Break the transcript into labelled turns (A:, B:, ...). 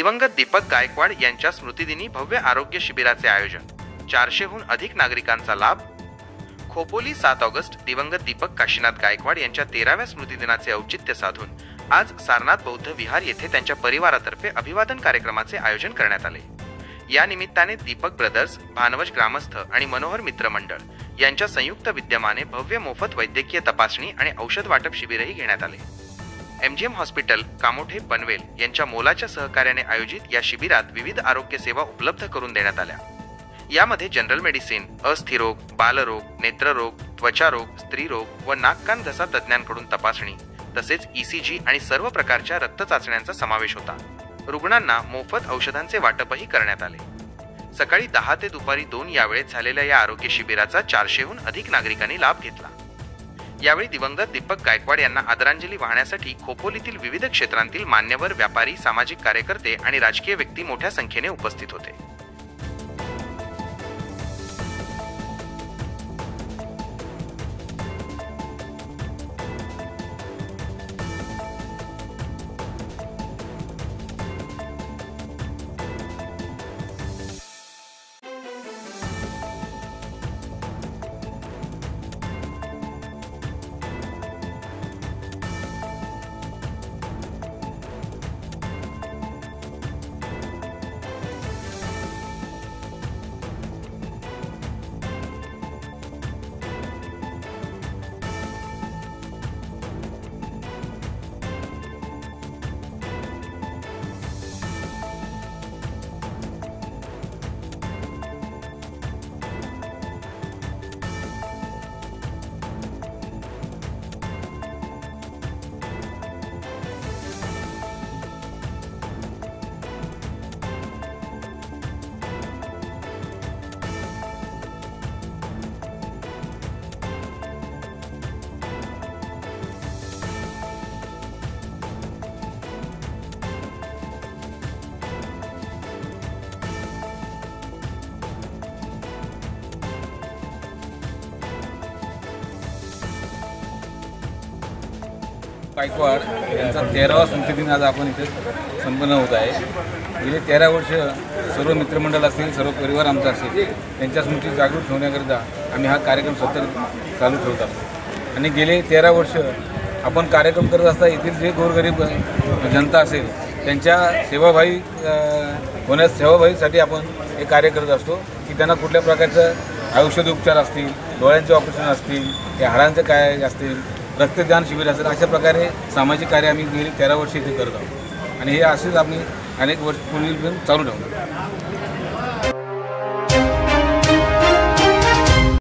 A: दिवंगत दीपक गायकवाड यांच्या स्मृतिदिनी भव्य आरोग्य शिबिराचे आयोजन, 400हून अधिक नागरिकांचा लाभ। खोपोली 7 ऑगस्ट दिवंगत दीपक काशीनाथ गायकवाड यांच्या 13व्या स्मृतिदिनाचे औचित्य साधून आज सारनाथ बौद्ध विहार येथे त्यांच्या परिवारातर्फे अभिवादन कार्यक्रमाचे आयोजन करण्यात आले। या निमित्ताने दीपक ब्रदर्स, भानवज ग्रामस्थ आणि मनोहर मित्र मंडळ यांच्या संयुक्त विद्यमाने भव्य मोफत वैद्यकीय तपासणी आणि औषध वाटप शिबिरही घेण्यात आले। MGM हॉस्पिटल, कामोठे, पनवेल यांच्या मोलाच्या सहकार्याने आयोजित या शिबिरात विविध आरोग्य सेवा उपलब्ध करून देण्यात आल्या। यामध्ये जनरल मेडिसिन, अस्थिरोग, बालरोग, नेत्ररोग, त्वचारोग, स्त्रीरोग व नाक कान घसा तज्ज्ञांकडून तपासणी तसेच ECG आणि सर्व प्रकारच्या रक्त चाचण्यांचा समावेश होता। रुग्णांना मोफत औषधांचे वाटपही करण्यात आले। सकाळी 10 ते दुपारी 2 या वेळेत झालेल्या या आरोग्य शिबिराचा 400हून अधिक नागरिकांनी लाभ घेतला। यावेळी दिवंगत दीपक गायकवाड यांना आदरांजली वाहण्यासाठी खोपोलीतील विविध क्षेत्रांतील मान्यवर, व्यापारी, सामाजिक कार्यकर्ते आणि राजकीय व्यक्ती मोठ्या संख्येने उपस्थित होते।
B: गायकवाड यांचा 13वा स्मृतिदिन आज आपण इथे संपन्न होत आहे। गेले 13 वर्ष सर्व मित्रमंडळ असतील, सर्व परिवार आमचा असेल, त्यांच्या स्मृती जागृत ठेवण्याकरिता आम्ही हा कार्यक्रम सतत चालू ठेवत आहोत। आणि गेले 13 वर्ष आपण कार्यक्रम करत असता येथील जे गोरगरीब जनता असेल त्यांच्या सेवाभावीसाठी आपण हे कार्य करत असतो की त्यांना कुठल्या प्रकारचं औषधोपचार असतील, डोळ्यांचे ऑपरेशन असतील, या हाडांचे काय असतील, रक्तदान शिबिर असेल, अशा प्रकारे सामाजिक कार्य आम्ही गेली 13 वर्ष इथे करत आहोत आणि हे असेच आम्ही अनेक वर्ष पुढील चालू ठेवणार।